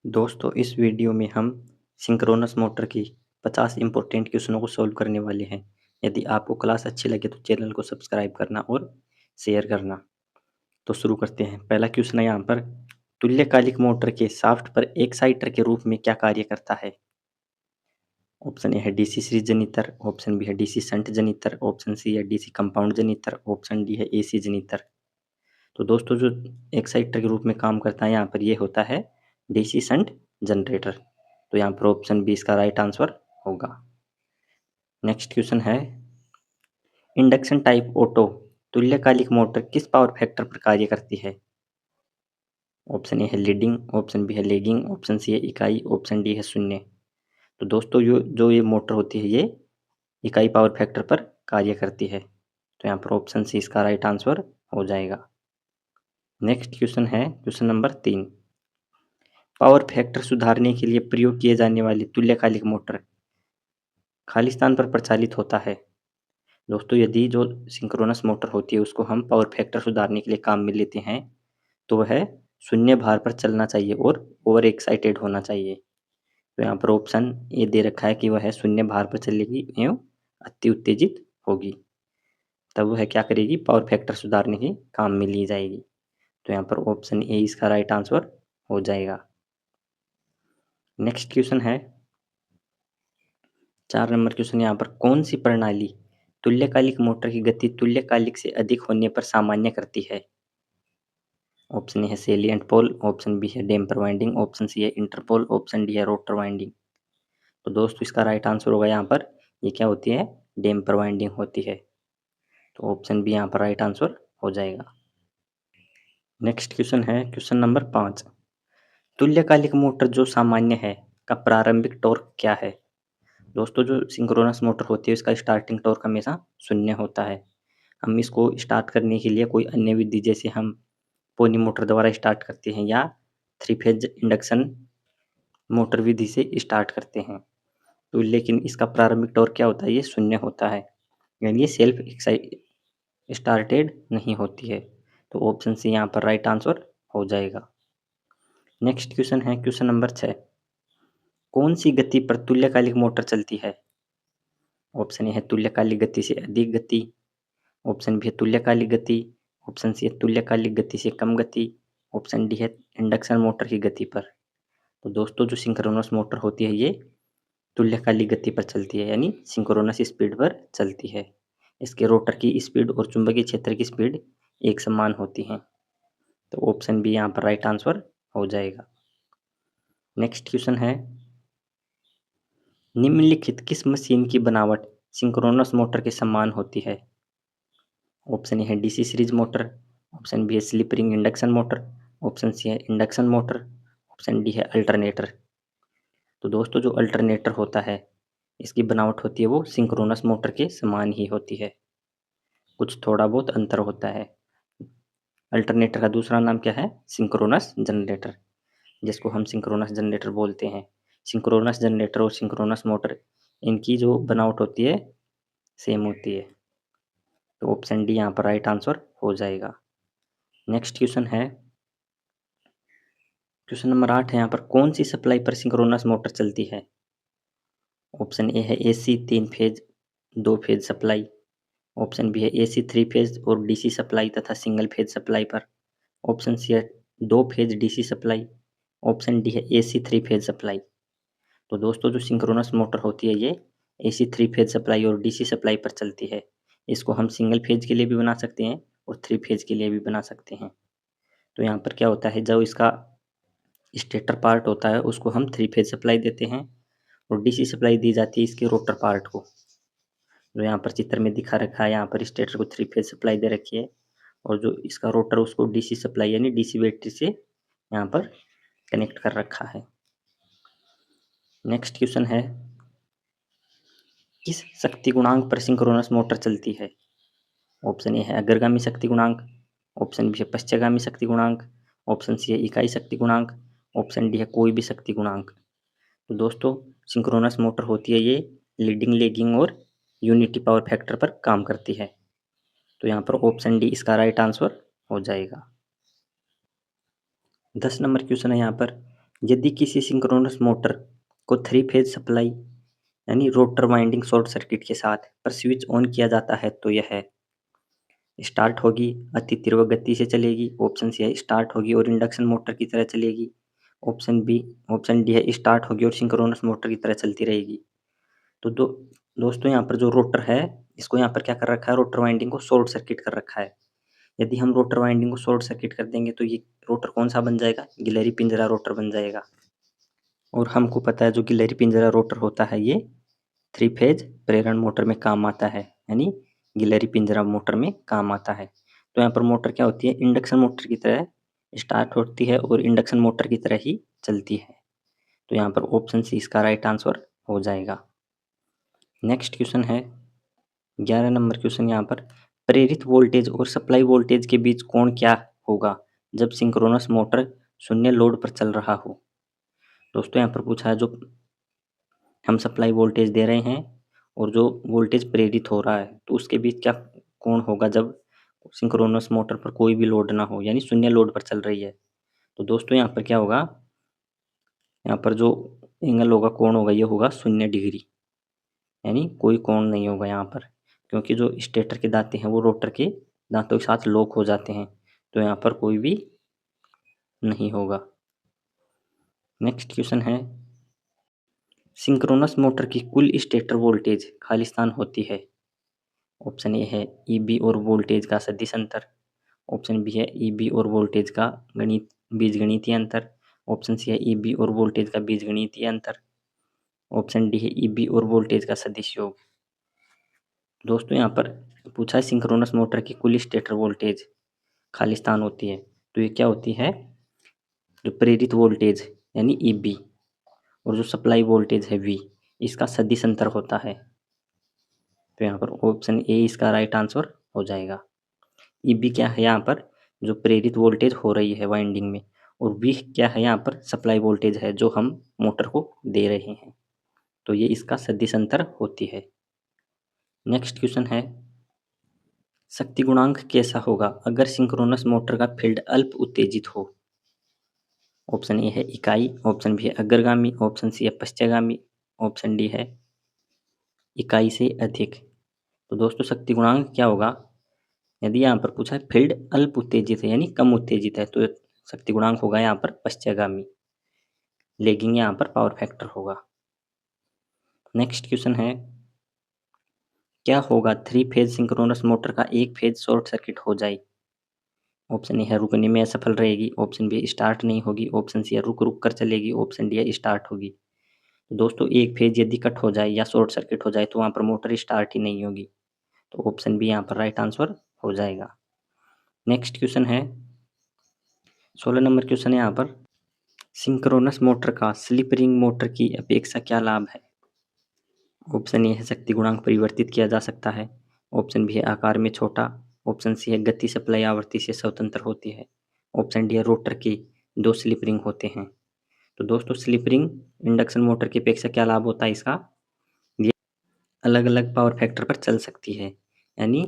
दोस्तों इस वीडियो में हम सिंक्रोनस मोटर की 50 इम्पोर्टेंट क्वेश्चनों को सॉल्व करने वाले हैं। यदि आपको क्लास अच्छी लगे तो चैनल को सब्सक्राइब करना और शेयर करना। तो शुरू करते हैं। पहला क्वेश्चन है यहाँ पर, तुल्यकालिक मोटर के शाफ्ट पर एक्साइटर के रूप में क्या कार्य करता है? ऑप्शन ए है DC series generator, option B है DC shunt generator, option C है DC compound generator, option D है एसी जनरेटर। तो दोस्तों जो एक्साइटर के रूप में काम करता है यहाँ पर ये होता है डीसी शंट जनरेटर। तो यहाँ पर ऑप्शन बी इसका राइट आंसर होगा। नेक्स्ट क्वेश्चन है, इंडक्शन टाइप ऑटो तुल्यकालिक मोटर किस पावर फैक्टर पर कार्य करती है? ऑप्शन ए है लीडिंग, ऑप्शन बी है लैगिंग, ऑप्शन सी है इकाई, ऑप्शन डी है शून्य। तो दोस्तों जो ये मोटर होती है ये इकाई पावर फैक्टर पर कार्य करती है। तो यहाँ पर ऑप्शन सी इसका राइट आंसर हो जाएगा। नेक्स्ट क्वेश्चन है क्वेश्चन नंबर 3, पावर फैक्टर सुधारने के लिए प्रयोग किए जाने वाली तुल्यकालिक मोटर खाली स्थान पर प्रचालित होता है। दोस्तों यदि जो सिंक्रोनस मोटर होती है उसको हम पावर फैक्टर सुधारने के लिए काम में लेते हैं तो वह शून्य भार पर चलना चाहिए और ओवर एक्साइटेड होना चाहिए। तो यहाँ पर ऑप्शन ए दे रखा है कि वह शून्य भार पर चलेगी एवं अति उत्तेजित होगी, तब वह क्या करेगी, पावर फैक्टर सुधारने के काम में ली जाएगी। तो यहाँ पर ऑप्शन ए इसका राइट आंसर हो जाएगा। नेक्स्ट क्वेश्चन है 4 नंबर क्वेश्चन, यहाँ पर कौन सी प्रणाली तुल्यकालिक मोटर की गति तुल्यकालिक से अधिक होने पर सामान्य करती है? ऑप्शन ए है सेलिएंट पोल, ऑप्शन बी है डैम्पर वाइंडिंग, ऑप्शन सी है इंटरपोल, ऑप्शन डी है रोटर वाइंडिंग। तो दोस्तों इसका राइट आंसर होगा यहाँ पर, ये क्या होती है, डैम्पर वाइंडिंग होती है। तो ऑप्शन बी यहाँ पर राइट आंसर हो जाएगा। नेक्स्ट क्वेश्चन है क्वेश्चन नंबर 5, तुल्यकालिक मोटर जो सामान्य है का प्रारंभिक टॉर्क क्या है? दोस्तों जो सिंक्रोनस मोटर होती है इसका स्टार्टिंग टॉर्क हमेशा शून्य होता है। हम इसको स्टार्ट करने के लिए कोई अन्य विधि जैसे हम पोनी मोटर द्वारा स्टार्ट करते हैं या 3 फेज इंडक्शन मोटर विधि से स्टार्ट करते हैं। तो लेकिन इसका प्रारंभिक टॉर्क क्या होता है, ये शून्य होता है, यानी ये सेल्फ स्टार्टेड नहीं होती है। तो ऑप्शन सी यहाँ पर राइट आंसर हो जाएगा। नेक्स्ट क्वेश्चन है क्वेश्चन नंबर 6, कौन सी गति पर तुल्यकालिक मोटर चलती है? ऑप्शन ए है तुल्यकालिक गति से अधिक गति, ऑप्शन बी है तुल्यकालिक गति, ऑप्शन सी है तुल्यकालिक गति से कम गति, ऑप्शन डी है इंडक्शन मोटर की गति पर। तो दोस्तों जो सिंक्रोनस मोटर होती है ये तुल्यकालिक गति पर चलती है, यानी सिंक्रोनस स्पीड पर चलती है। इसके रोटर की स्पीड और चुंबकीय क्षेत्र की स्पीड एक समान होती है। तो ऑप्शन बी यहाँ पर राइट आंसर हो जाएगा। नेक्स्ट क्वेश्चन है, निम्नलिखित किस मशीन की बनावट सिंक्रोनस मोटर के समान होती है? ऑप्शन ए है DC series motor, option B है slip ring induction motor, option C है इंडक्शन मोटर, ऑप्शन डी है अल्टरनेटर। तो दोस्तों जो अल्टरनेटर होता है इसकी बनावट होती है वो सिंक्रोनस मोटर के समान ही होती है, कुछ थोड़ा बहुत अंतर होता है। अल्टरनेटर का दूसरा नाम क्या है, सिंक्रोनस जनरेटर, जिसको हम सिंक्रोनस जनरेटर बोलते हैं। सिंक्रोनस जनरेटर और सिंक्रोनस मोटर इनकी जो बनावट होती है सेम होती है। तो ऑप्शन डी यहाँ पर राइट आंसर हो जाएगा। नेक्स्ट क्वेश्चन है क्वेश्चन नंबर 8 है, यहाँ पर कौन सी सप्लाई पर सिंक्रोनस मोटर चलती है? ऑप्शन ए है AC 3 phase 2 phase supply, option B है एसी 3 फेज और डीसी सप्लाई तथा सिंगल फेज सप्लाई पर, ऑप्शन सी है 2 phase DC supply, option D है एसी 3 फेज सप्लाई। तो दोस्तों जो सिंक्रोनस मोटर होती है ये एसी 3 फेज सप्लाई और डीसी सप्लाई पर चलती है। इसको हम सिंगल फेज के लिए भी बना सकते हैं और 3 फेज के लिए भी बना सकते हैं। तो यहाँ पर क्या होता है, जो इसका स्टेटर पार्ट होता है उसको हम 3 फेज सप्लाई देते हैं और डीसी सप्लाई दी जाती है इसके रोटर पार्ट को, जो यहाँ पर चित्र में दिखा रखा है। यहाँ पर स्टेटर को 3 फेज सप्लाई दे रखी है और जो इसका रोटर उसको डीसी सप्लाई यानी डीसी बैटरी से यहाँ पर कनेक्ट कर रखा है। नेक्स्ट क्वेश्चन है, किस शक्ति गुणांक पर सिंक्रोनस मोटर चलती है? ऑप्शन ए है अग्रगामी शक्ति गुणांक, ऑप्शन बी है पश्चगामी शक्ति गुणांक, ऑप्शन सी है इकाई शक्ति गुणांक, ऑप्शन डी है कोई भी शक्ति गुणांक। तो दोस्तों सिंक्रोनस मोटर होती है ये लीडिंग, लैगिंग और यूनिटी पावर फैक्टर पर काम करती है। तो यहाँ पर ऑप्शन डी इसका राइट आंसर हो जाएगा। 10 नंबर क्वेश्चन है यहाँ पर, यदि किसी सिंक्रोनस मोटर को 3 फेज सप्लाई यानी रोटर वाइंडिंग शॉर्ट सर्किट के साथ पर स्विच ऑन किया जाता है तो यह स्टार्ट होगी, अति तीव्र गति से चलेगी। ऑप्शन सी है स्टार्ट होगी और इंडक्शन मोटर की तरह चलेगी। ऑप्शन डी है स्टार्ट होगी और सिंक्रोनस मोटर की तरह चलती रहेगी। तो दोस्तों यहाँ पर जो रोटर है, इसको यहाँ पर क्या कर रखा है, रोटर वाइंडिंग को शॉर्ट सर्किट कर रखा है। यदि हम रोटर वाइंडिंग को शॉर्ट सर्किट कर देंगे तो ये रोटर कौन सा बन जाएगा, गिलहरी पिंजरा रोटर बन जाएगा। और हमको पता है जो गिलहरी पिंजरा रोटर होता है ये 3 फेज प्रेरण मोटर में काम आता है, यानी गिलहरी पिंजरा मोटर में काम आता है। तो यहाँ पर मोटर क्या होती है, इंडक्शन मोटर की तरह स्टार्ट होती है और इंडक्शन मोटर की तरह ही चलती है। तो यहाँ पर ऑप्शन सी इसका राइट आंसर हो जाएगा। नेक्स्ट क्वेश्चन है 11 नंबर क्वेश्चन यहाँ पर, प्रेरित वोल्टेज और सप्लाई वोल्टेज के बीच कोण क्या होगा जब सिंक्रोनस मोटर शून्य लोड पर चल रहा हो। दोस्तों यहाँ पर पूछा है जो हम सप्लाई वोल्टेज दे रहे हैं और जो वोल्टेज प्रेरित हो रहा है तो उसके बीच क्या कोण होगा जब सिंक्रोनस मोटर पर कोई भी लोड ना हो, यानी शून्य लोड पर चल रही है। तो दोस्तों यहाँ पर क्या होगा, यहाँ पर जो एंगल होगा, कोण होगा, ये होगा 0 डिग्री, यानी कोई कोण नहीं होगा यहाँ पर, क्योंकि जो स्टेटर के दांते हैं वो रोटर के दांतों के साथ लॉक हो जाते हैं, तो यहाँ पर कोई भी नहीं होगा। नेक्स्ट क्वेश्चन है, सिंक्रोनस मोटर की कुल स्टेटर वोल्टेज खालिस्तान होती है। ऑप्शन ए है ईबी और वोल्टेज का सदिश अंतर। ऑप्शन बी है ईबी और वोल्टेज का बीजगणितीय अंतर। ऑप्शन सी है ईबी और वोल्टेज का बीजगणितीय अंतर। ऑप्शन डी है ईबी और वोल्टेज का सदिश योग। दोस्तों यहाँ पर पूछा है सिंक्रोनस मोटर की कुल स्टेटर वोल्टेज खालिस्तान होती है, तो ये क्या होती है, जो प्रेरित वोल्टेज यानी ईबी और जो सप्लाई वोल्टेज है वी, इसका सदिश अंतर होता है। तो यहाँ पर ऑप्शन ए इसका राइट आंसर हो जाएगा। ईबी क्या है यहाँ पर, जो प्रेरित वोल्टेज हो रही है वाइंडिंग में, और वी क्या है यहाँ पर, सप्लाई वोल्टेज है जो हम मोटर को दे रहे हैं, तो ये इसका सदिश अंतर होती है। नेक्स्ट क्वेश्चन है, शक्ति गुणांक कैसा होगा अगर सिंक्रोनस मोटर का फील्ड अल्प उत्तेजित हो। ऑप्शन ए है इकाई, ऑप्शन बी है अग्रगामी, ऑप्शन सी है पश्चगामी, ऑप्शन डी है इकाई से अधिक। तो दोस्तों शक्ति गुणांक क्या होगा, यदि यहाँ पर पूछा है फील्ड अल्प उत्तेजित है यानी कम उत्तेजित है, तो शक्ति गुणांक होगा यहाँ पर पश्चगामी, लेगिंग यहाँ पर पावर फैक्टर होगा। नेक्स्ट क्वेश्चन है, क्या होगा 3 फेज सिंक्रोनस मोटर का 1 फेज शॉर्ट सर्किट हो जाए। ऑप्शन ए है रुकने में असफल रहेगी, ऑप्शन बी स्टार्ट नहीं होगी, ऑप्शन सी है रुक रुक कर चलेगी, ऑप्शन डी है स्टार्ट होगी। तो दोस्तों एक फेज यदि कट हो जाए या शॉर्ट सर्किट हो जाए तो वहाँ पर मोटर स्टार्ट ही नहीं होगी, तो ऑप्शन बी यहाँ पर राइट आंसर हो जाएगा। नेक्स्ट क्वेश्चन है 16 नंबर क्वेश्चन है यहाँ पर, सिंक्रोनस मोटर का स्लिप रिंग मोटर की अपेक्षा क्या लाभ है। ऑप्शन ए है शक्ति गुणांक परिवर्तित किया जा सकता है, ऑप्शन बी है आकार में छोटा, ऑप्शन सी है गति सप्लाई आवृत्ति से स्वतंत्र होती है, ऑप्शन डी है रोटर के 2 स्लिप रिंग होते हैं। तो दोस्तों स्लिप रिंग इंडक्शन मोटर की अपेक्षा क्या लाभ होता है इसका, ये अलग अलग पावर फैक्टर पर चल सकती है, यानी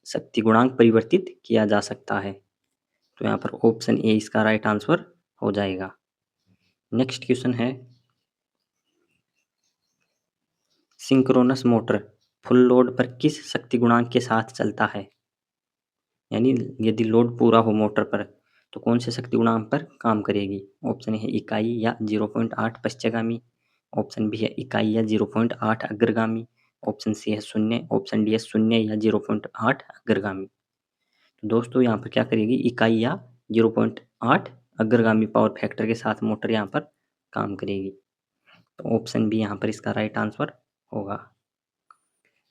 शक्ति गुणांक परिवर्तित किया जा सकता है। तो यहाँ पर ऑप्शन ए इसका राइट आंसर हो जाएगा। नेक्स्ट क्वेश्चन है, सिंक्रोनस मोटर फुल लोड पर किस शक्ति गुणांक के साथ चलता है, यानी यदि लोड पूरा हो मोटर पर तो कौन से शक्ति गुणांक पर काम करेगी। ऑप्शन है इकाई या 0.8 पश्चगामी, ऑप्शन बी है इकाई या 0.8 अग्रगामी, ऑप्शन सी है शून्य, ऑप्शन डी है शून्य या 0.8 अग्रगामी। तो दोस्तों यहाँ पर क्या करेगी, इकाई या 0.8 अग्रगामी पावर फैक्टर के साथ मोटर यहाँ पर काम करेगी, तो ऑप्शन बी यहाँ पर इसका राइट आंसर होगा।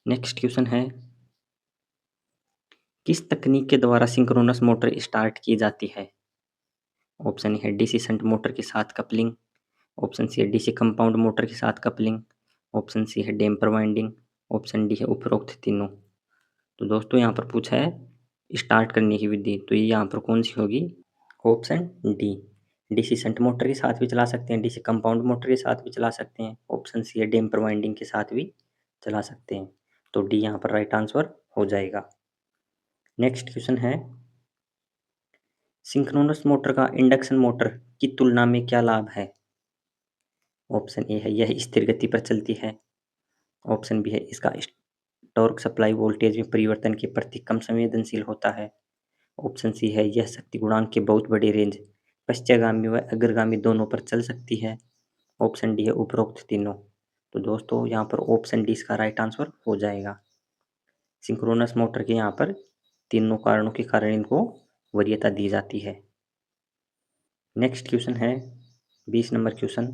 नेक्स्ट क्वेश्चन है, किस तकनीक के द्वारा सिंक्रोनस मोटर स्टार्ट की जाती है। ऑप्शन है डीसी शंट मोटर के साथ कपलिंग, ऑप्शन सी है डीसी कंपाउंड मोटर के साथ कपलिंग, ऑप्शन सी है डैम्पर वाइंडिंग, ऑप्शन डी है उपरोक्त तीनों। तो दोस्तों यहाँ पर पूछा है स्टार्ट करने की विधि, तो ये यहाँ पर कौन सी होगी, option D, DC shunt motor के साथ भी चला सकते हैं, डीसी कंपाउंड मोटर के साथ भी चला सकते हैं, ऑप्शन सी है डैम्पर वाइंडिंग के साथ भी चला सकते हैं, तो डी यहाँ पर राइट आंसर हो जाएगा। नेक्स्ट क्वेश्चन है, सिंक्रोनस मोटर का इंडक्शन मोटर की तुलना में क्या लाभ है। ऑप्शन ए है यह स्थिर गति पर चलती है। ऑप्शन बी है इसका टॉर्क सप्लाई वोल्टेज में परिवर्तन के प्रति कम संवेदनशील होता है। ऑप्शन सी है यह शक्ति गुणांक के बहुत बड़ी रेंज पश्चगामी व अग्रगामी दोनों पर चल सकती है। ऑप्शन डी है उपरोक्त तीनों। तो दोस्तों यहाँ पर ऑप्शन डी इसका राइट आंसर हो जाएगा। सिंक्रोनस मोटर के यहाँ पर तीनों कारणों के कारण इनको वरीयता दी जाती है। नेक्स्ट क्वेश्चन है 20 नंबर क्वेश्चन।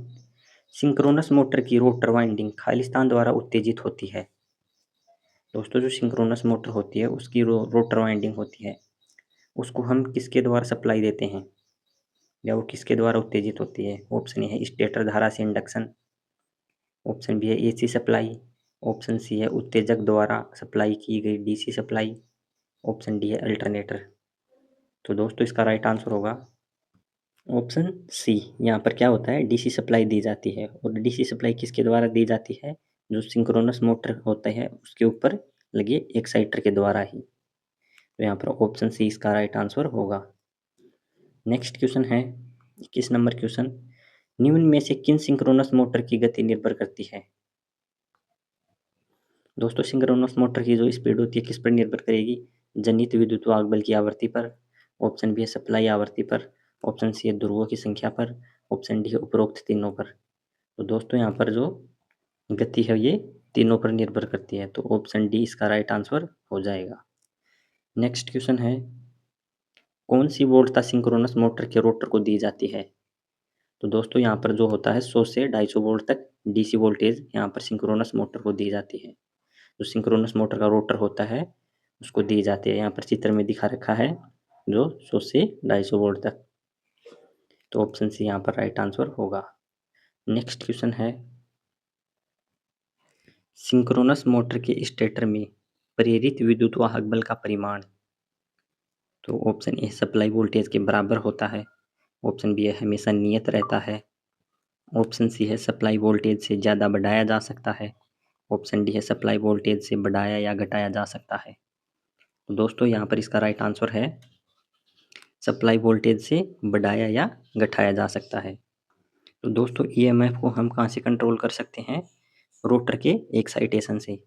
सिंक्रोनस मोटर की रोटर वाइंडिंग खालिस्तान द्वारा उत्तेजित होती है। दोस्तों जो सिंक्रोनस मोटर होती है उसकी रोटर वाइंडिंग होती है, उसको हम किसके द्वारा सप्लाई देते हैं या वो किसके द्वारा उत्तेजित होती है। ऑप्शन ए है स्टेटर धारा से इंडक्शन। ऑप्शन बी है एसी सप्लाई। ऑप्शन सी है उत्तेजक द्वारा सप्लाई की गई डीसी सप्लाई। ऑप्शन डी है अल्टरनेटर। तो दोस्तों इसका राइट आंसर होगा ऑप्शन सी। यहाँ पर क्या होता है डीसी सप्लाई दी जाती है, और डीसी सप्लाई किसके द्वारा दी जाती है, जो सिंक्रोनस मोटर होता है उसके ऊपर लगे एक्साइटर के द्वारा ही। तो यहाँ पर ऑप्शन सी इसका राइट आंसर होगा। नेक्स्ट क्वेश्चन है 21 नंबर क्वेश्चन। निम्न में से किन सिंक्रोनस मोटर की गति निर्भर करती है। दोस्तों सिंक्रोनस मोटर की जो स्पीड होती है किस पर निर्भर करेगी, जनित विद्युत वाहक बल की आवृत्ति पर। ऑप्शन बी है सप्लाई आवृत्ति पर। ऑप्शन सी है ध्रुवों की संख्या पर। ऑप्शन डी है उपरोक्त तीनों पर। तो दोस्तों यहाँ पर जो गति है ये तीनों पर निर्भर करती है, तो ऑप्शन डी इसका राइट आंसर हो जाएगा। नेक्स्ट क्वेश्चन है कौन सी वोल्टता सिंक्रोनस मोटर के रोटर को दी जाती है। तो दोस्तों यहाँ पर जो होता है 100 से 250 वोल्ट तक डीसी वोल्टेज यहाँ पर सिंक्रोनस मोटर को दी जाती है। जो सिंक्रोनस मोटर का रोटर होता है उसको दी जाती है, यहाँ पर चित्र में दिखा रखा है जो 100 से 250 वोल्ट तक। तो ऑप्शन सी यहाँ पर राइट आंसर होगा। नेक्स्ट क्वेश्चन है सिंक्रोनस मोटर के स्टेटर में प्रेरित विद्युत वाहक बल का परिमाण। तो ऑप्शन ए सप्लाई वोल्टेज के बराबर होता है। ऑप्शन बी है हमेशा नियत रहता है। ऑप्शन सी है सप्लाई वोल्टेज से ज़्यादा बढ़ाया जा सकता है। ऑप्शन डी है सप्लाई वोल्टेज से बढ़ाया या घटाया जा सकता है। तो दोस्तों यहाँ पर इसका राइट आंसर है सप्लाई वोल्टेज से बढ़ाया या घटाया जा सकता है। तो दोस्तों ईएमएफ को हम कहाँ से कंट्रोल कर सकते हैं, रोटर के एक्साइटेशन से।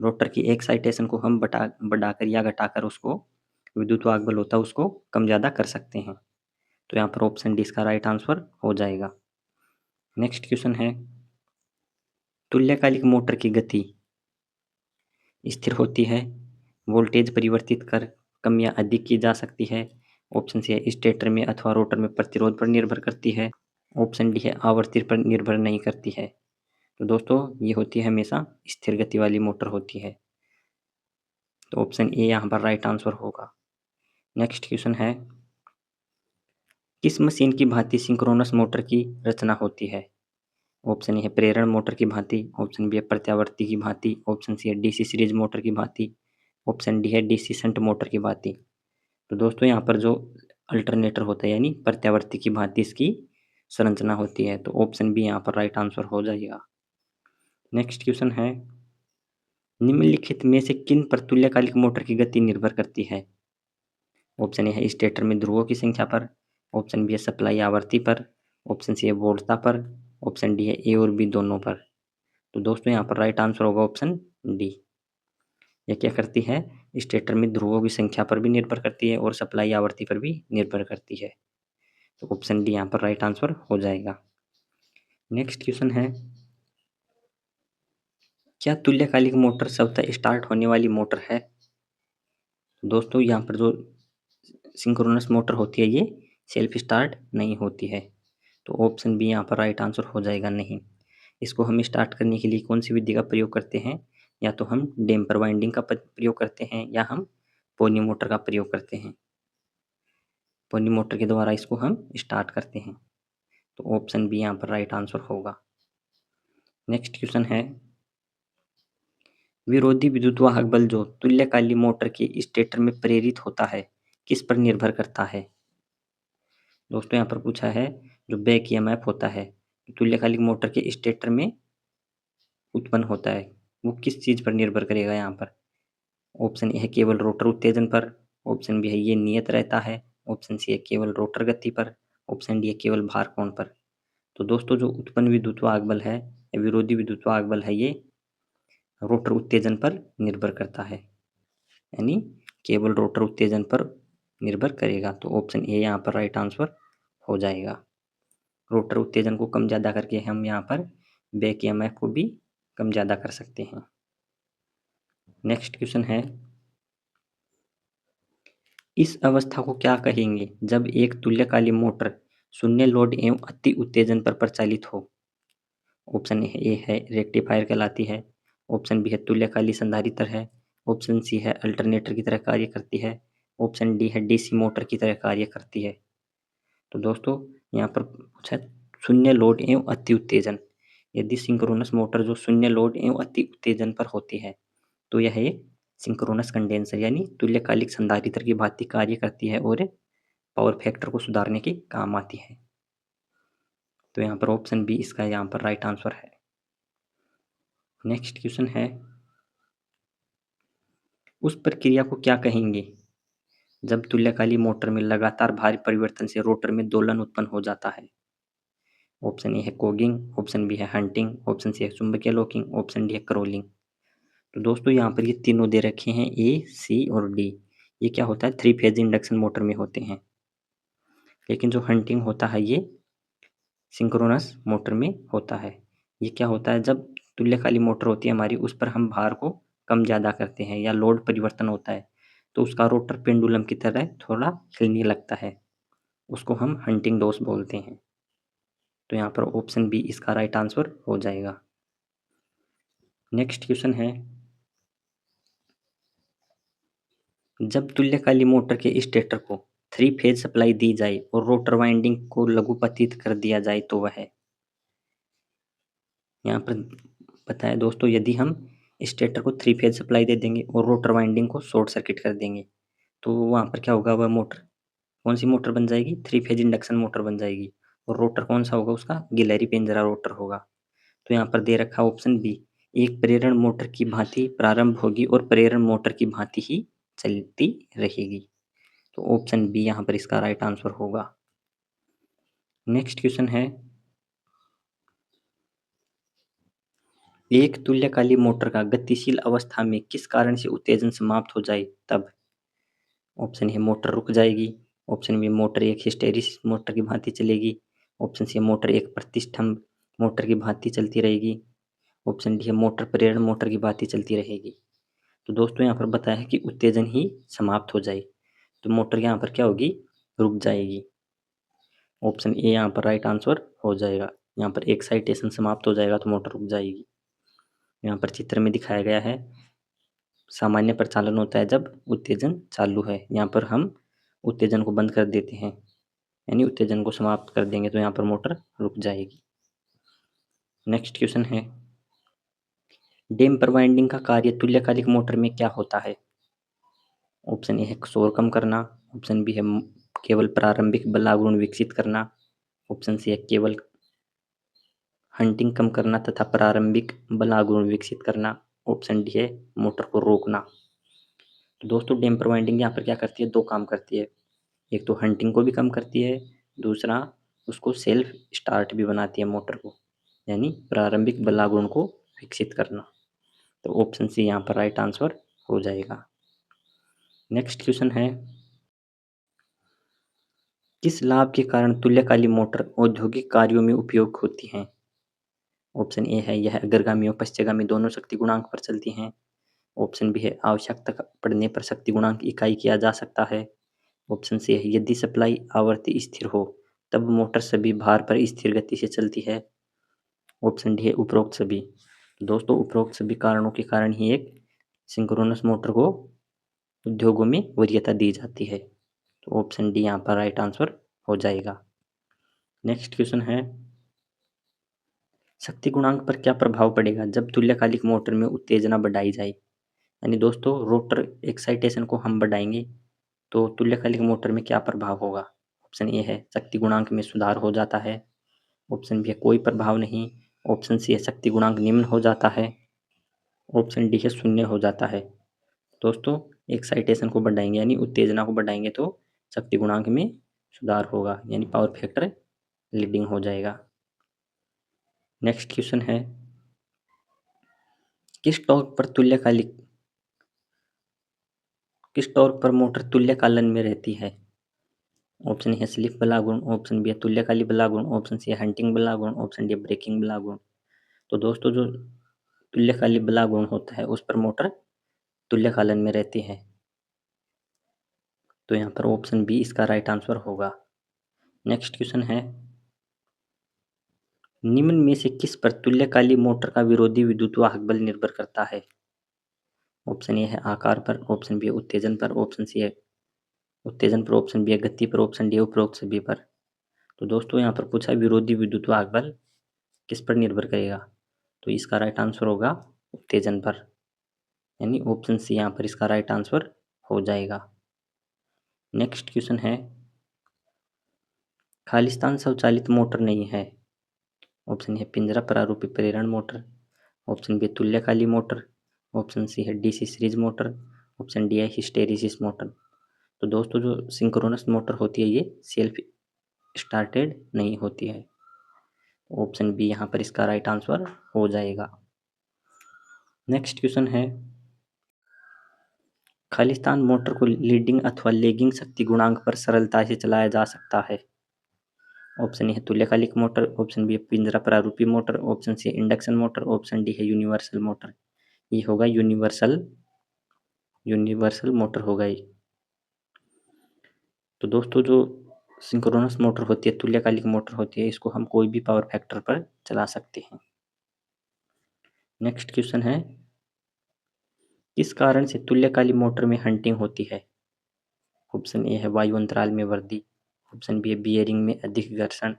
रोटर की एक्साइटेशन को हम बढ़ाकर या घटाकर उसको विद्युत वाहक बल होता है उसको कम ज़्यादा कर सकते हैं। तो यहाँ पर ऑप्शन डी इसका राइट आंसर हो जाएगा। नेक्स्ट क्वेश्चन है तुल्यकालिक मोटर की गति स्थिर होती है, वोल्टेज परिवर्तित कर कम या अधिक की जा सकती है। ऑप्शन सी है स्टेटर में अथवा रोटर में प्रतिरोध पर निर्भर करती है। ऑप्शन डी है आवर्ती पर निर्भर नहीं करती है। तो दोस्तों ये होती है हमेशा स्थिर गति वाली मोटर होती है। तो ऑप्शन ए यहाँ पर राइट आंसर होगा। नेक्स्ट क्वेश्चन है किस मशीन की भांति सिंक्रोनस मोटर की रचना होती है। ऑप्शन ए है प्रेरण मोटर की भांति। ऑप्शन बी है प्रत्यावर्ती की भांति। ऑप्शन सी है डीसी सीरीज मोटर की भांति। ऑप्शन डी है डीसी शंट मोटर की भांति। तो दोस्तों यहाँ पर जो अल्टरनेटर होता है यानी प्रत्यावर्ती की भांति इसकी संरचना होती है। तो ऑप्शन बी यहाँ पर राइट आंसर हो जाएगा। नेक्स्ट क्वेश्चन है निम्नलिखित में से किन पर तुल्यकालिक मोटर की गति निर्भर करती है। ऑप्शन ए है स्टेटर में ध्रुवों की संख्या पर। ऑप्शन बी है सप्लाई आवृत्ति पर। ऑप्शन सी है वोल्टता पर। ऑप्शन डी है ए और बी दोनों पर। तो दोस्तों यहाँ पर राइट आंसर होगा ऑप्शन डी। यह क्या करती है, स्टेटर में ध्रुवों की संख्या पर भी निर्भर करती है और सप्लाई आवृत्ति पर भी निर्भर करती है। तो ऑप्शन डी यहाँ पर राइट आंसर हो जाएगा। नेक्स्ट क्वेश्चन है क्या तुल्यकालिक मोटर स्वतः स्टार्ट होने वाली मोटर है। दोस्तों यहाँ पर जो सिंक्रोनस मोटर होती है ये सेल्फ स्टार्ट नहीं होती है। तो ऑप्शन बी यहाँ पर राइट आंसर हो जाएगा नहीं। इसको हम स्टार्ट करने के लिए कौन सी विधि का प्रयोग करते हैं, या तो हम डैम्पर वाइंडिंग का प्रयोग करते हैं या हम पोनी मोटर का प्रयोग करते हैं। पोनी मोटर के द्वारा इसको हम स्टार्ट करते हैं। तो ऑप्शन बी यहाँ पर राइट आंसर होगा। नेक्स्ट क्वेश्चन है विरोधी विद्युत वाहक बल जो तुल्यकालिक मोटर के स्टेटर में प्रेरित होता है किस पर निर्भर करता है। दोस्तों यहाँ पर पूछा है जो बैक ईएमएफ होता है तुल्यकालिक मोटर के स्टेटर में उत्पन्न होता है वो किस चीज़ पर निर्भर करेगा यहाँ पर। ऑप्शन ए है केवल रोटर उत्तेजन पर। ऑप्शन बी है ये नियत रहता है। ऑप्शन सी है केवल रोटर गति पर। ऑप्शन डी है केवल भार कोण पर। तो दोस्तों जो उत्पन्न विद्युत्वाहक बल है या विरोधी विद्युत्वाहक बल है, ये रोटर उत्तेजन पर निर्भर करता है, यानी केवल रोटर उत्तेजन पर निर्भर करेगा। तो ऑप्शन ए यहाँ पर राइट आंसर हो जाएगा। रोटर उत्तेजन को कम ज़्यादा करके हम यहाँ पर बैक ईएमएफ को भी कम ज़्यादा कर सकते हैं। नेक्स्ट क्वेश्चन है, इस अवस्था को क्या कहेंगे जब एक तुल्यकालिक मोटर शून्य लोड एवं अति उत्तेजन पर प्रचालित हो? ऑप्शन ए है रेक्टिफायर कहलाती है, ऑप्शन बी है तुल्यकालिक संधारित्र है, ऑप्शन सी है अल्टरनेटर की तरह कार्य करती है, ऑप्शन डी है डीसी मोटर की तरह कार्य करती है। तो दोस्तों यहाँ पर पूछा शून्य लोड एवं अति उत्तेजन। यदि सिंक्रोनस मोटर जो शून्य लोड एवं अति उत्तेजन पर होती है तो यह एक सिंक्रोनस कंडेंसर यानी तुल्यकालिक संधारित्र की भांति कार्य करती है और पावर फैक्टर को सुधारने के काम आती है। तो यहाँ पर ऑप्शन बी इसका यहाँ पर राइट आंसर है। नेक्स्ट क्वेश्चन है, उस प्रक्रिया को क्या कहेंगे जब तुल्यकालिक मोटर में लगातार भारी परिवर्तन से रोटर में दोलन उत्पन्न हो जाता है? ऑप्शन ए है कोगिंग, ऑप्शन बी है हंटिंग, ऑप्शन सी है चुंबकीय लॉकिंग, ऑप्शन डी है क्रोलिंग। तो दोस्तों यहाँ पर ये तीनों दे रखे हैं ए, सी और डी। ये क्या होता है, 3 फेज इंडक्शन मोटर में होते हैं। लेकिन जो हंटिंग होता है ये सिंक्रोनस मोटर में होता है। ये क्या होता है, जब तुल्यकालिक मोटर होती है हमारी, उस पर हम भार को कम ज़्यादा करते हैं या लोड परिवर्तन होता है तो उसका रोटर पेंडुलम की तरह थोड़ा हिलने लगता है, उसको हम हंटिंग डोज बोलते हैं। तो यहाँ पर ऑप्शन बी इसका राइट आंसर हो जाएगा। नेक्स्ट क्वेश्चन है, जब तुल्यकालिक मोटर के स्टेटर को 3 फेज सप्लाई दी जाए और रोटर वाइंडिंग को लघुपतित कर दिया जाए तो वह, यहाँ पर बताया दोस्तों, यदि हम स्टेटर को 3 फेज सप्लाई दे देंगे और रोटर वाइंडिंग को शॉर्ट सर्किट कर देंगे तो वहाँ पर क्या होगा, वह मोटर कौन सी मोटर बन जाएगी, 3 फेज इंडक्शन मोटर बन जाएगी। और रोटर कौन सा होगा, उसका गिलहरी पिंजरा रोटर होगा। तो यहाँ पर दे रखा ऑप्शन बी, एक प्रेरण मोटर की भांति प्रारंभ होगी और प्रेरण मोटर की भांति ही चलती रहेगी। तो ऑप्शन बी यहाँ पर इसका राइट आंसर होगा। नेक्स्ट क्वेश्चन है, एक तुल्यकालिक मोटर का गतिशील अवस्था में किस कारण से उत्तेजन समाप्त हो जाए तब? ऑप्शन ए मोटर रुक जाएगी, ऑप्शन बी मोटर एक हिस्टैरिसीस मोटर की भांति चलेगी, ऑप्शन सी मोटर एक प्रतिष्ठम्भ मोटर की भांति चलती रहेगी, ऑप्शन डी है मोटर प्रेरण मोटर की भांति चलती रहेगी। तो दोस्तों यहाँ पर बताया है कि उत्तेजन ही समाप्त हो जाए तो मोटर यहाँ पर क्या होगी, रुक जाएगी। ऑप्शन ए यहाँ पर राइट आंसर हो जाएगा। यहाँ पर एक्साइटेशन समाप्त हो जाएगा तो मोटर रुक जाएगी। यहाँ पर चित्र में दिखाया गया है, सामान्य प्रचालन होता है जब उत्तेजन चालू है, यहाँ पर हम उत्तेजन को बंद कर देते हैं यानी उत्तेजन को समाप्त कर देंगे तो यहाँ पर मोटर रुक जाएगी। नेक्स्ट क्वेश्चन है, डैम्पर वाइंडिंग का कार्य तुल्यकालिक मोटर में क्या होता है? ऑप्शन ए है शोर कम करना, ऑप्शन बी है केवल प्रारंभिक बलागुण विकसित करना, ऑप्शन सी है केवल हंटिंग कम करना तथा प्रारंभिक बलागुण विकसित करना, ऑप्शन डी है मोटर को रोकना। तो दोस्तों डैम्पर वाइंडिंग यहाँ पर क्या करती है, 2 काम करती है। एक तो हंटिंग को भी कम करती है, दूसरा उसको सेल्फ स्टार्ट भी बनाती है मोटर को, यानी प्रारंभिक बलागुण को विकसित करना। तो ऑप्शन सी यहाँ पर राइट आंसर हो जाएगा। नेक्स्ट क्वेश्चन है, किस लाभ के कारण तुल्यकालिक मोटर औद्योगिक कार्यों में उपयोग होती हैं? ऑप्शन ए है यह अग्रगामी और पश्चगामी दोनों शक्ति गुणांक पर चलती हैं, ऑप्शन बी है आवश्यकता पड़ने पर शक्ति गुणांक इकाई किया जा सकता है, ऑप्शन सी है यदि सप्लाई आवर्ती स्थिर हो तब मोटर सभी भार पर स्थिर गति से चलती है, ऑप्शन डी है उपरोक्त सभी। दोस्तों उपरोक्त सभी कारणों के कारण ही एक सिंक्रोनस मोटर को उद्योगों में वरीयता दी जाती है। तो ऑप्शन डी यहाँ पर राइट आंसर हो जाएगा। नेक्स्ट क्वेश्चन है, शक्ति गुणांक पर क्या प्रभाव पड़ेगा जब तुल्यकालिक मोटर में उत्तेजना बढ़ाई जाए? यानी दोस्तों रोटर एक्साइटेशन को हम बढ़ाएंगे तो तुल्यकालिक मोटर में क्या प्रभाव होगा? ऑप्शन ए है शक्ति गुणांक में सुधार हो जाता है, ऑप्शन बी है कोई प्रभाव नहीं, ऑप्शन सी है शक्ति गुणांक निम्न हो जाता है, ऑप्शन डी है शून्य हो जाता है। दोस्तों एक्साइटेशन को बढ़ाएंगे यानी उत्तेजना को बढ़ाएंगे तो शक्ति गुणांक में सुधार होगा यानी पावर फैक्टर लीडिंग हो जाएगा। नेक्स्ट क्वेश्चन है, किस टॉर्क पर मोटर तुल्यकालन में रहती है? ऑप्शन ए है स्लिप बला गुण, ऑप्शन बी है तुल्यकाली बला गुण, ऑप्शन सी है हंटिंग बला गुण, ऑप्शन डी है ब्रेकिंग बला गुण। तो दोस्तों जो तुल्यकाली बला गुण होता है उस पर मोटर तुल्यकालन में रहती है। तो यहाँ पर ऑप्शन बी इसका राइट आंसर होगा। नेक्स्ट क्वेश्चन है, निम्न में से किस पर तुल्यकाली मोटर का विरोधी विद्युत वाहक बल निर्भर करता है? ऑप्शन ए है आकार पर, ऑप्शन बी है उत्तेजन पर, ऑप्शन सी है उत्तेजन पर, ऑप्शन बी है गति पर, ऑप्शन डी है उपरोक्त सभी पर। तो दोस्तों यहाँ पर पूछा विरोधी विद्युत वाहक बल किस पर निर्भर करेगा? तो इसका राइट आंसर होगा उत्तेजन पर, यानी ऑप्शन सी यहाँ पर इसका राइट आंसर हो जाएगा। नेक्स्ट क्वेश्चन है, खालिस्तान स्वचालित मोटर नहीं है। ऑप्शन है पिंजरा प्रारूपी प्रेरण मोटर, ऑप्शन बी तुल्यकाली मोटर, ऑप्शन सी है DC series motor, option D है हिस्टेरिसिस मोटर। तो दोस्तों जो सिंक्रोनस मोटर होती है ये सेल्फ स्टार्टेड नहीं होती है। ऑप्शन बी यहाँ पर इसका राइट आंसर हो जाएगा। नेक्स्ट क्वेश्चन है, खालिस्तान मोटर को लीडिंग अथवा लैगिंग शक्ति गुणांक पर सरलता से चलाया जा सकता है। ऑप्शन ए है तुल्यकालिक मोटर, ऑप्शन बी है पिंजरा प्रारूपी मोटर, ऑप्शन सी है इंडक्शन मोटर, ऑप्शन डी है यूनिवर्सल मोटर। ये होगा यूनिवर्सल मोटर होगा ये। तो दोस्तों जो सिंक्रोनस मोटर होती है, तुल्यकालिक मोटर होती है, इसको हम कोई भी पावर फैक्टर पर चला सकते हैं। नेक्स्ट क्वेश्चन है, किस कारण से तुल्यकाली मोटर में हंटिंग होती है? ऑप्शन ए है वायु अंतराल में वृद्धि, ऑप्शन बी है बियरिंग में अधिक घर्षण,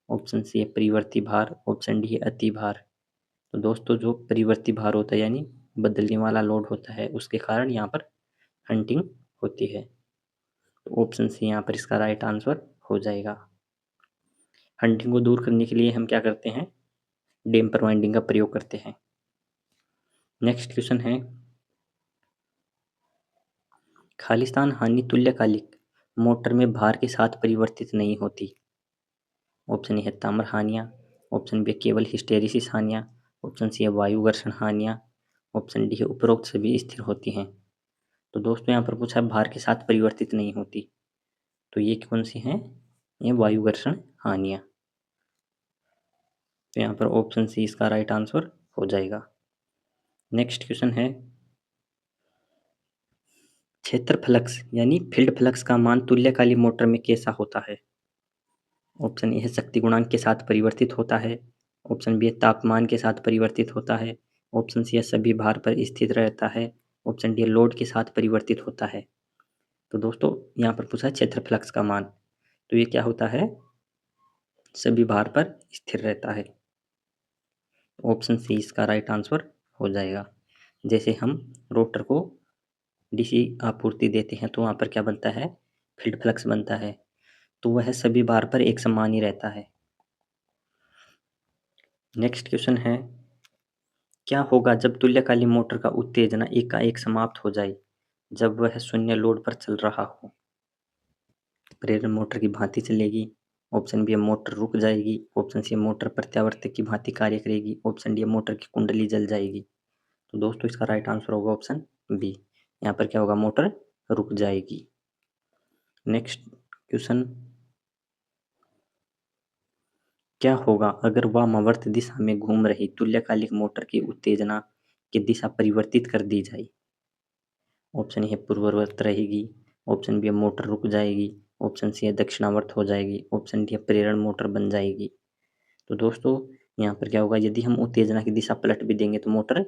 ऑप्शन सी है परिवर्ती भार, ऑप्शन डी है अति भार। तो दोस्तों जो परिवर्ती भार होता है यानी बदलने वाला लोड होता है उसके कारण यहाँ पर हंटिंग होती है। तो ऑप्शन सी यहाँ पर इसका राइट आंसर हो जाएगा। हंटिंग को दूर करने के लिए हम क्या करते हैं? डैम्पर वाइंडिंग का प्रयोग करते हैं। नेक्स्ट क्वेश्चन है, खालिस्तान हानि तुल्यकालिक मोटर में भार के साथ परिवर्तित नहीं होती। ऑप्शन ए है ताम्र हानियाँ, ऑप्शन बी केवल हिस्टेरिसिस हानियाँ, ऑप्शन सी है वायु घर्षण हानियाँ, ऑप्शन डी है उपरोक्त सभी स्थिर होती हैं। तो दोस्तों यहाँ पर पूछा है भार के साथ परिवर्तित नहीं होती, तो ये कौन सी हैं? ये वायु घर्षण हानियाँ। तो यहाँ पर ऑप्शन सी इसका राइट आंसर हो जाएगा। नेक्स्ट क्वेश्चन है, क्षेत्र फ्लक्स यानी फील्ड फ्लक्स का मान तुल्यकाली मोटर में कैसा होता है? ऑप्शन ए है शक्ति गुणांक के साथ परिवर्तित होता है, ऑप्शन बी है तापमान के साथ परिवर्तित होता है, ऑप्शन सी है सभी भार पर स्थित रहता है, ऑप्शन डी है लोड के साथ परिवर्तित होता है। तो दोस्तों यहाँ पर पूछा है क्षेत्र फ्लक्स का मान, तो ये क्या होता है? सभी भार पर स्थिर रहता है। ऑप्शन सी इसका राइट आंसर हो जाएगा। जैसे हम रोटर को डीसी आपूर्ति देते हैं तो वहाँ पर क्या बनता है? फील्ड फ्लक्स बनता है, तो वह सभी भार पर एक समान ही रहता है। नेक्स्ट क्वेश्चन है, क्या होगा जब तुल्यकाली मोटर का उत्तेजना एकाएक समाप्त हो जाए जब वह शून्य लोड पर चल रहा हो? प्रेरण मोटर की भांति चलेगी, ऑप्शन बी है मोटर रुक जाएगी, ऑप्शन सी है मोटर प्रत्यावर्तक की भांति कार्य करेगी, ऑप्शन डी है मोटर की कुंडली जल जाएगी। तो दोस्तों इसका राइट आंसर होगा ऑप्शन बी, यहाँ पर क्या होगा? मोटर रुक जाएगी। नेक्स्ट क्वेश्चन, क्या होगा अगर वामावर्त दिशा में घूम रही तुल्यकालिक मोटर की उत्तेजना की दिशा परिवर्तित कर दी जाए? ऑप्शन ए है पूर्ववत रहेगी, ऑप्शन बी है मोटर रुक जाएगी, ऑप्शन सी है दक्षिणावर्त हो जाएगी, ऑप्शन डी है प्रेरण मोटर बन जाएगी। तो दोस्तों यहाँ पर क्या होगा? यदि हम उत्तेजना की दिशा पलट भी देंगे तो मोटर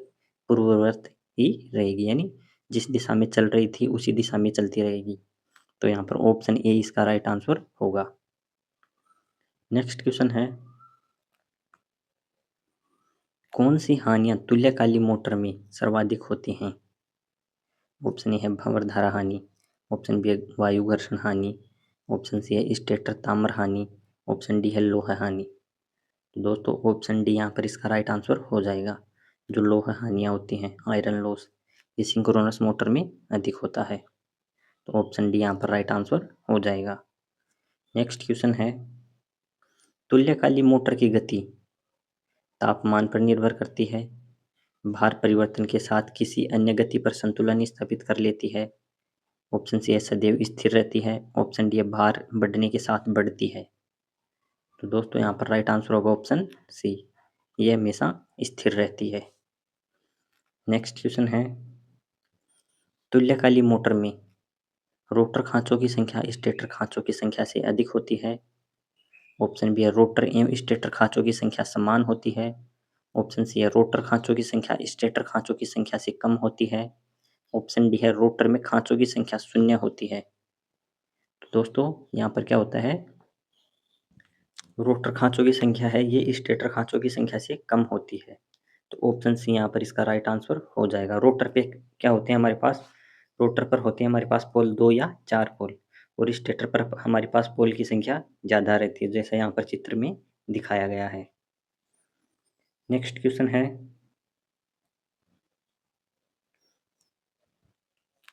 पूर्ववत ही रहेगी, यानी जिस दिशा में चल रही थी उसी दिशा में चलती रहेगी। तो यहाँ पर ऑप्शन ए इसका राइट आंसर होगा। नेक्स्ट क्वेश्चन है, कौन सी हानियां तुल्यकाली मोटर में सर्वाधिक होती हैं? ऑप्शन ए है भंवर धारा हानि, ऑप्शन बी है वायु घर्षण हानि, ऑप्शन सी है स्टेटर ताम्र हानि, ऑप्शन डी है लोहा हानि। तो दोस्तों ऑप्शन डी यहाँ पर इसका राइट आंसर हो जाएगा। जो लोहा हानियाँ होती हैं, आयरन लॉस, ये सिंक्रोनस मोटर में अधिक होता है। तो ऑप्शन डी यहाँ पर राइट आंसर हो जाएगा। नेक्स्ट क्वेश्चन है, तुल्यकाली मोटर की गति तापमान पर निर्भर करती है, भार परिवर्तन के साथ किसी अन्य गति पर संतुलन स्थापित कर लेती है, ऑप्शन सी है सदैव स्थिर रहती है, ऑप्शन डी है भार बढ़ने के साथ बढ़ती है। तो दोस्तों यहाँ पर राइट आंसर होगा ऑप्शन सी, ये हमेशा स्थिर रहती है। नेक्स्ट क्वेश्चन है, तुल्यकाली मोटर में रोटर खांचों की संख्या स्टेटर खांचों की संख्या से अधिक होती है, ऑप्शन बी है रोटर एवं स्टेटर खांचों की संख्या समान होती है, ऑप्शन सी है रोटर खांचों की संख्या स्टेटर खांचों की संख्या से कम होती है, ऑप्शन डी है रोटर में खांचों की संख्या शून्य होती है। तो दोस्तों यहाँ पर क्या होता है, रोटर खांचों की संख्या है ये स्टेटर खांचों की संख्या से कम होती है। तो ऑप्शन सी यहाँ पर इसका राइट आंसर हो जाएगा। रोटर पे क्या होते हैं हमारे पास, रोटर पर होते हैं हमारे पास पोल 2 या 4 पोल, और स्टेटर पर हमारे पास पोल की संख्या ज़्यादा रहती है, जैसा यहाँ पर चित्र में दिखाया गया है। नेक्स्ट क्वेश्चन है,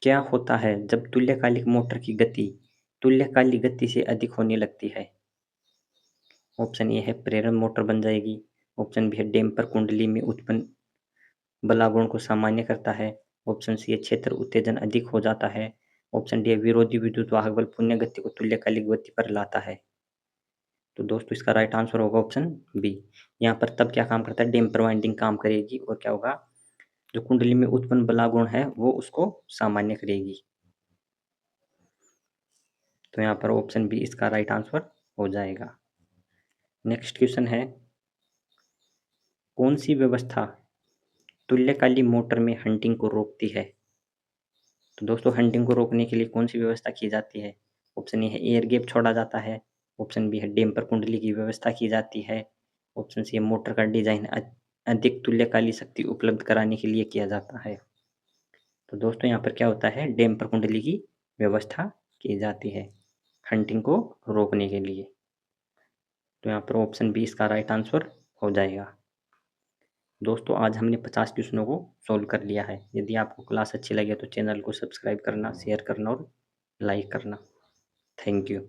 क्या होता है जब तुल्यकालिक मोटर की गति तुल्यकालिक गति से अधिक होने लगती है? ऑप्शन ए है प्रेरण मोटर बन जाएगी, ऑप्शन बी है डैम्पर कुंडली में उत्पन्न बलागुण को सामान्य करता है, ऑप्शन सी है क्षेत्र उत्तेजन अधिक हो जाता है, ऑप्शन डी है विरोधी विद्युत वाहक बल पुण्य गति को तुल्यकालिक गति पर लाता है। तो दोस्तों इसका राइट आंसर होगा ऑप्शन बी। यहाँ पर तब क्या काम करता है, डैम्पर वाइंडिंग काम करेगी और क्या होगा, जो कुंडली में उत्पन्न बलागुण है वो उसको सामान्य करेगी। तो यहाँ पर ऑप्शन बी इसका राइट आंसर हो जाएगा। नेक्स्ट क्वेश्चन है, कौन सी व्यवस्था तुल्यकाली मोटर में हंटिंग को रोकती है? तो दोस्तों हंटिंग को रोकने के लिए कौन सी व्यवस्था की जाती है? ऑप्शन ए है एयर गैप छोड़ा जाता है, ऑप्शन बी है डैम्पर कुंडली की व्यवस्था की जाती है, ऑप्शन सी है मोटर का डिजाइन अधिक तुल्यकाली शक्ति उपलब्ध कराने के लिए किया जाता है। तो दोस्तों यहाँ पर क्या होता है, डैम्पर कुंडली की व्यवस्था की जाती है हंटिंग को रोकने के लिए। तो यहाँ पर ऑप्शन बी इसका राइट आंसर हो जाएगा। दोस्तों आज हमने 50 क्वेश्चनों को सॉल्व कर लिया है। यदि आपको क्लास अच्छी लगे तो चैनल को सब्सक्राइब करना, शेयर करना और लाइक करना। Thank you.